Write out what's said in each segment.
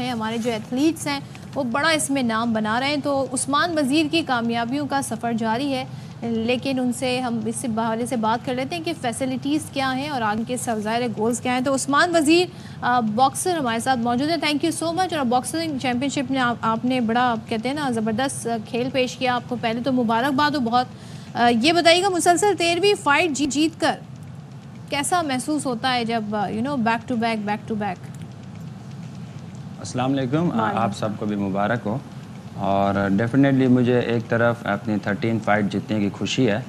ہیں, ہمارے جو ایتھلیٹس ہیں وہ بڑا اس میں نام بنا رہے ہیں. تو عثمان وزیر کی کامیابیوں کا سفر جاری ہے, لیکن ان سے ہم اس حوالے سے بات کر لیتے ہیں کہ فیسلٹیز کیا ہیں اور آگے کے ظاہر گولز کیا ہیں. تو عثمان وزیر باکسر ہمارے ساتھ موجود ہیں. تھینک یو سو مچ. اور باکسنگ چیمپئن شپ میں آپ نے بڑا کہتے ہیں نا زبردست کھیل پیش کیا. آپ کو پہلے تو مبارکباد ہو بہت. یہ بتائیے گا مسلسل 13ویں فائٹ جیت کر کیسا محسوس ہوتا ہے جب بیک ٹو بیک. السلام علیکم, آپ سب کو بھی مبارک ہو. اور ڈیفینیٹلی مجھے ایک طرف اپنی 13 فائٹ جیتنے کی خوشی ہے,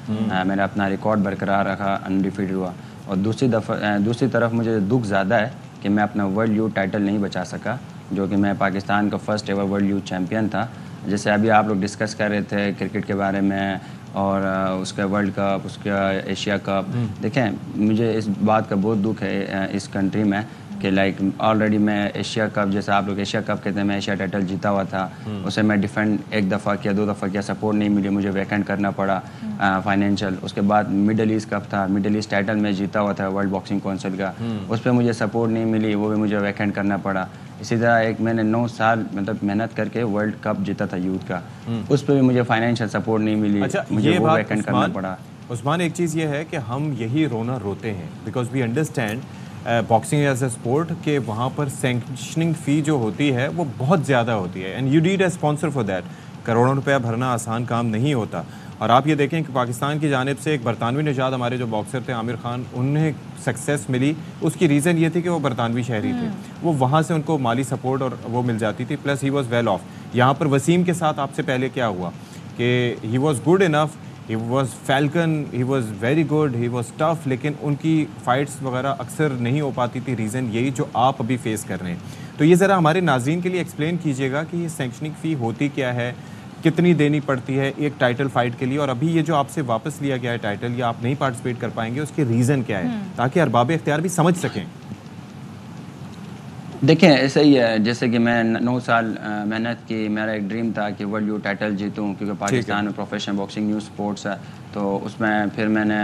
میں نے اپنا ریکارڈ برقرار رکھا, انڈیفیٹڈ ہوا. اور دوسری طرف مجھے دکھ زیادہ ہے کہ میں اپنا ورلڈ یوتھ ٹائٹل نہیں بچا سکا, جو کہ میں پاکستان کا first ever world youth champion تھا. جیسے ابھی آپ لوگ ڈسکس کر رہے تھے کرکٹ کے بارے میں اور اس کا ورلڈ کپ, اس کا ایشیا کپ. دیکھیں مجھے اس بات کا بہت دکھ ہے اس کنٹری میں کہ لائک آلریڈی میں ایشیا کپ, جیسے آپ لوگ ایشیا کپ کہتے ہیں, میں ایشیا ٹائٹل جیتا ہوا تھا. اسے میں ڈیفینڈ ایک دفعہ کیا, 2 دفعہ کیا, سپورٹ نہیں ملی, مجھے ویکینٹ کرنا پڑا فائنینشیل. اس کے بعد مڈل ایسٹ کپ تھا, مڈل ایسٹ ٹائٹل میں جیتا ہوا تھا ورلڈ باکسنگ کونسل کا, اس پہ مجھے سپورٹ نہیں ملی, وہ بھی مجھے ویکینٹ کرنا پڑا. اسی طرح ایک میں نے 9 سال مطلب محنت کر کے ورلڈ کپ جیتا تھا یوتھ کا, اس پہ بھی مجھے فائنینشیل سپورٹ نہیں ملی, مجھے وہ ویکینٹ کرنا پڑا. عثمان ایک چیز یہ ہے کہ ہم یہی رونا روتے ہیں because we understand boxing as a sport کہ وہاں پر سینکشننگ فی جو ہوتی ہے وہ بہت زیادہ ہوتی ہے, and you need a sponsor for that. کروڑوں روپیہ بھرنا آسان کام نہیں ہوتا. اور آپ یہ دیکھیں کہ پاکستان کی جانب سے ایک برطانوی نژاد ہمارے جو باکسر تھے عامر خان, انہیں سکسیس ملی. اس کی ریزن یہ تھی کہ وہ برطانوی شہری تھے, وہ وہاں سے ان کو مالی سپورٹ اور وہ مل جاتی تھی, plus he was well off. یہاں پر وسیم کے ساتھ آپ سے پہلے کیا ہوا کہ he was good enough, he was falcon, he was very good, he was tough, لیکن ان کی فائٹس وغیرہ اکثر نہیں ہو پاتی تھی. ریزن یہی جو آپ ابھی فیس کر رہے ہیں. تو یہ ذرا ہمارے ناظرین کے لیے ایکسپلین کیجیے گا کہ یہ سینکشننگ فی ہوتی کیا ہے, کتنی دینی پڑتی ہے ایک ٹائٹل فائٹ کے لیے, اور ابھی یہ جو آپ سے واپس لیا گیا ہے ٹائٹل یا آپ نہیں پارٹیسپیٹ کر پائیں گے, اس کے ریزن کیا ہے تاکہ ارباب اختیار بھی سمجھ سکیں. دیکھیں ایسا ہی ہے جیسے کہ میں 9 سال محنت کی, میرا ایک ڈریم تھا کہ ورلڈ یوتھ ٹائٹل جیتوں, کیونکہ پاکستان میں پروفیشنل باکسنگ نیو سپورٹس ہے. تو اس میں پھر میں نے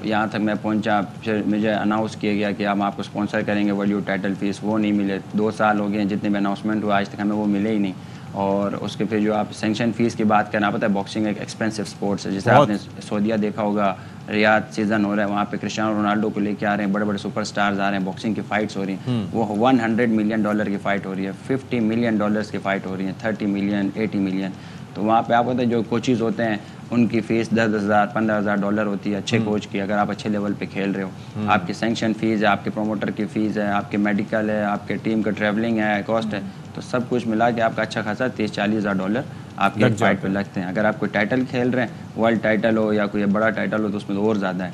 یہاں تک میں پہنچا, پھر مجھے اناؤنس کیا گیا کہ ہم آپ کو اسپانسر کریں گے ورلڈ یوتھ ٹائٹل فیس, وہ نہیں ملے. 2 سال ہو گئے جتنے بھی اناؤنسمنٹ ہوا, آج تک ہمیں وہ ملے ہی نہیں. اور اس کے پھر جو آپ سینکشن فیس کی بات کرنا, پتہ ہے باکسنگ ایک ایکسپینسو سپورٹس ہے. جیسے آپ نے سعودیہ دیکھا ہوگا, ریاض سیزن ہو رہا ہے, وہاں پہ کرسٹیانو رونالڈو کو لے کے آ رہے ہیں, بڑے بڑے سپر سٹارز آ رہے ہیں, باکسنگ کی فائٹس ہو رہی ہیں. وہ $100 ملین کی فائٹ ہو رہی ہے, $50 ملین کی فائٹ ہو رہی ہیں, 30 ملین, 80 ملین. تو وہاں پہ آپ ہوتا ہے جو کوچز ہوتے ہیں ان کی فیس $10,000 $15,000 ہوتی ہے اچھے کوچ کی, اگر آپ اچھے لیول پہ کھیل رہے ہو. آپ کی سینکشن فیس ہے, آپ کے پروموٹر کی فیس ہے, آپ کے میڈیکل ہے, آپ کے ٹیم کا ٹریولنگ ہے, کاسٹ ہے, تو سب کچھ ملا کے آپ کا اچھا خاصا $30,000-40,000 آپ کے فائٹ پہ لگتے ہیں. اگر آپ کوئی ٹائٹل کھیل رہے ہیں, ورلڈ ٹائٹل ہو یا کوئی بڑا ٹائٹل ہو, تو اس میں تو اور زیادہ ہے.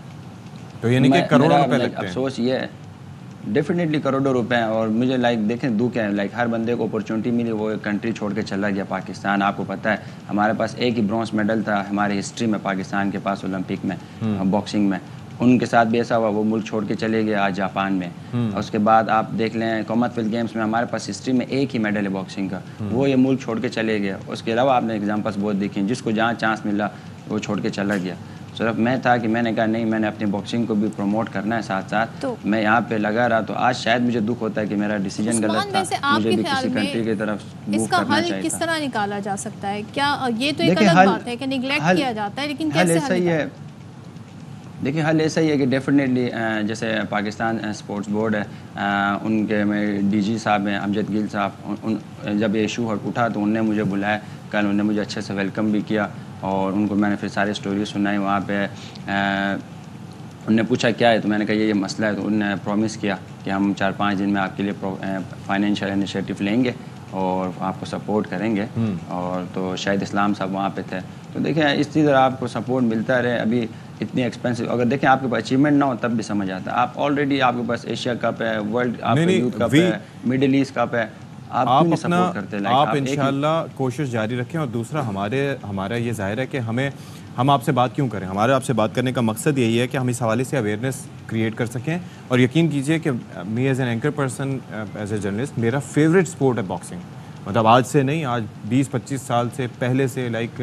تو یعنی کہ کروڑوں روپے لگتے ہیں. افسوس یہ ہے, ڈیفینیٹلی کروڑوں روپے ہیں. اور مجھے دیکھیں دکھ ہے, ہر بندے کو اپرچونٹی ملی, وہ ایک کنٹری چھوڑ کے چلا گیا پاکستان. آپ کو پتہ ہے ہمارے پاس ایک ہی برونز میڈل تھا ہماری ہسٹری میں پاکستان کے پاس اولمپک میں, باکسنگ میں. ان کے ساتھ بھی ایسا ہوا, وہ ملک چھوڑ کے چلے گئے آج جاپان میں. اس کے بعد آپ دیکھ لیں کامن ویلتھ گیمس میں ہمارے پاس ہسٹری میں ایک ہی میڈل ہے باکسنگ کا, وہ یہ ملک چھوڑ کے چلے گیا. اس کے علاوہ آپ نے ایگزامپلس بہت دیکھی, جس کو جہاں چانس ملا وہ چھوڑ کے چلا گیا. صرف میں تھا کہ میں نے کہا نہیں, میں نے اپنی باکسنگ کو بھی پروموٹ کرنا ہے ساتھ ساتھ, میں یہاں پہ لگا رہا. تو آج شاید مجھے دکھ ہوتا ہے کہ میرا ڈیسیجن غلط تھا, مجھے بھی کسی کنٹری کی طرف اس کا حل کس طرح نکالا جا سکتا ہے؟ کیا یہ تو ایک الگ بات ہے کہ نیگلیکٹ کیا جاتا ہے, لیکن کیسے حل نکالا؟ دیکھیں حل ایسا ہی ہے کہ ڈیفینیٹلی جیسے پاکستان اسپورٹس بورڈ ہے, ان کے میں ڈی جی صاحب ہیں امجد گل صاحب, جب یہ ایشو اٹھا تو انہوں نے مجھے بلایا, کل انہوں نے مجھے اچھے سے ویلکم بھی کیا, اور ان کو میں نے پھر ساری اسٹوری سنائی وہاں پہ. انہوں نے پوچھا کیا ہے, تو میں نے کہا یہ مسئلہ ہے. تو انہوں نے پرومس کیا کہ ہم 4-5 دن میں آپ کے لیے فائنینشیل انیشیٹو لیں گے اور آپ کو سپورٹ کریں گے. اور تو شاہد اسلام صاحب وہاں پہ تھے. تو دیکھیں اس طرح آپ کو سپورٹ ملتا رہے. ابھی اتنی ایکسپینسو, اگر دیکھیں آپ کے پاس اچیومنٹ نہ ہو تب بھی سمجھ آتا ہے. آپ آلریڈی آپ کے پاس ایشیا کپ ہے, ورلڈ آپ کا یوتھ کپ ہے, مڈل ایسٹ کپ ہے, آپ انشاءاللہ کوشش جاری رکھیں. اور دوسرا ہمارا یہ ظاہر ہے کہ ہم آپ سے بات کیوں کریں, ہمارا آپ سے بات کرنے کا مقصد یہی ہے کہ ہم اس حوالے سے اویئرنیس کریٹ کر سکیں. اور یقین کیجئے کہ me as an anchor person, as a journalist, میرا فیوریٹ سپورٹ ہے باکسنگ. مطلب آج سے نہیں, آج 20-25 سال سے پہلے سے, لائک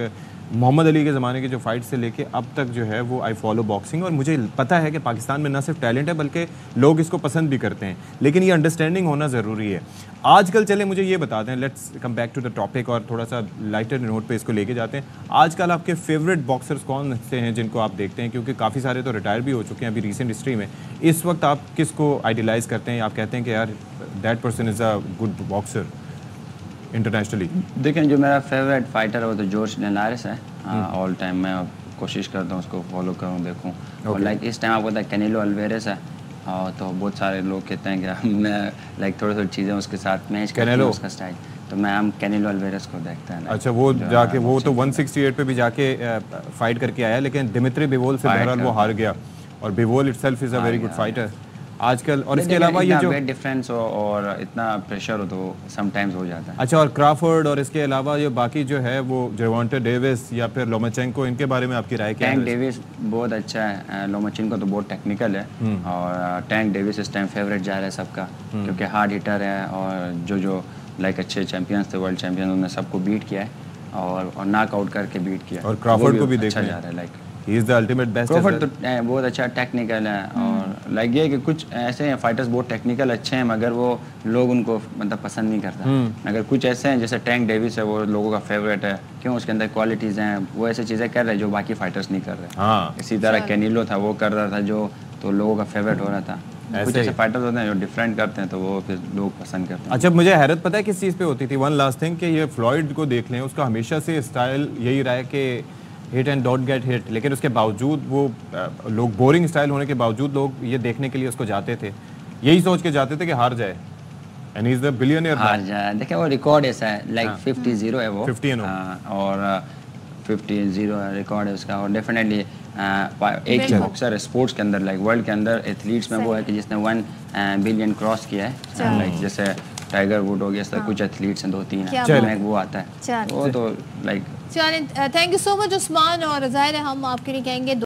محمد علی کے زمانے کی جو فائٹ سے لے کے اب تک جو ہے وہ آئی فالو باکسنگ, اور مجھے پتہ ہے کہ پاکستان میں نہ صرف ٹیلنٹ ہے بلکہ لوگ اس کو پسند بھی کرتے ہیں, لیکن یہ انڈرسٹینڈنگ ہونا ضروری ہے. آج کل چلے مجھے یہ بتا دیں, let's come back to the topic اور تھوڑا سا لائٹر نوٹ پہ اس کو لے کے جاتے ہیں. آج کل آپ کے فیوریٹ باکسرز کون سے ہیں جن کو آپ دیکھتے ہیں, کیونکہ کافی سارے تو ریٹائر بھی ہو چکے ہیں ابھی ریسنٹ ہسٹری میں. اس وقت آپ کس کو آئیڈیلائز کرتے ہیں, آپ کہتے ہیں کہ یار that person is a good boxer internationally? دیکھیں جو میرا فیوریٹ فائٹر ہے وہ تو جارج لینارس ہے آل ٹائم. میں کوشش کرتا ہوں اس کو فالو کروں, دیکھوں. اور لائک اس ٹائم آپ کو پتا ہے کینیلو الویرس ہے, تو بہت سارے لوگ کہتے ہیں کہ میں لائک تھوڑی تھوڑی چیزیں اس کے ساتھ میچ کرتا ہوں اس کا اسٹائل, تو میں ہم کینیلو الویرس کو دیکھتا ہیں. اچھا, وہ جا کے وہ تو 168 پہ بھی جا کے فائٹ کر کے آیا, لیکن دمتری بیوول سے بہرحال وہ ہار گیا, اور بیوول itself is a very good fighter آج کل. اور اس کے علاوہ یہ جو ویٹ ڈفرینس ہو اور اتنا پریشر ہو تو سم ٹائمز ہو جاتا ہے. اچھا, اور کرافورڈ اور اس کے علاوہ یہ باقی جو ہے وہ جیوانٹا ڈیوس یا پھر لوماچینکو, ان کے بارے میں آپ کی رائے کیا ہے؟ ٹینک ڈیوس بہت اچھا ہے, لوماچینکو تو بہت ٹیکنیکل ہے, اور ٹینک ڈیوس اس ٹائم فیوریٹ جا رہا ہے سب کا, کیونکہ ہارڈ ہٹر ہے, اور جو لائک اچھے چیمپئنس تھے, ورلڈ چیمپئن, انہوں نے سب کو بیٹ کیا ہے اور ناک آؤٹ کر کے بیٹ کیا. اور کرافورڈ کو بھی اچھا دیکھا جا رہا ہے, like he is the ultimate best. Crawford تو بہت اچھا ٹیکنیکل ہے, اور لائک یہ کہ کچھ ایسے ہیں فائٹرز بہت ٹیکنیکل اچھے ہیں مگر وہ لوگ ان کو مطلب پسند نہیں کرتا. اگر کچھ ایسے ہیں جیسے ٹینک ڈیوس ہے, وہ لوگوں کا فیوریٹ ہے, کیوں اس کے اندر کوالٹیز ہیں, وہ ایسی چیزیں کر رہے ہیں جو باقی فائٹرز نہیں کر رہے. اسی طرح کینیلو تھا, وہ کر رہا تھا جو تو لوگوں کا فیوریٹ ہو رہا تھا. کچھ ایسے فائٹرز ہوتے ہیں جو ڈفرینٹ کرتے ہیں تو وہ پھر لوگ پسند کرتے ہیں. اچھا, مجھے حیرت پتہ ہے کس چیز پہ ہوتی تھی, ون لاسٹ تھنگ, کہ یہ فلوئڈ کو دیکھ لیں, اس کا ہمیشہ سے اسٹائل یہی رہا ہے کہ hit and don't get hit, لیکن اس کے باوجود وہ لوگ بورنگ اسٹائل ہونے کے باوجود لوگ یہ دیکھنے کے لیے اس کو جاتے تھے, یہی سوچ کے جاتے تھے کہ ہار جائے, and he is the billionaire. ہار جائے, دیکھیں وہ ریکارڈ ایسا ہے, لائک 50-0 ہے وہ, 50 اور 50-0 ریکارڈ ہے اس کا. اور ڈیفینیٹلی ایک باکسر ہے اسپورٹس کے اندر, لائک ورلڈ کے اندر ایتھلیٹس میں وہ ہے کہ جس نے 1 بلین کراس کیا ہے, لائک جیسے ٹائیگر ووڈ ہو گیا, اس طرح کچھ ایتھلیٹس ہیں 2-3 ہیں, وہ آتا ہے, وہ تو لائک. چلیں, تھینک یو سو مچ عثمان, اور ظاہر ہے ہم آپ کے لیے کہیں گے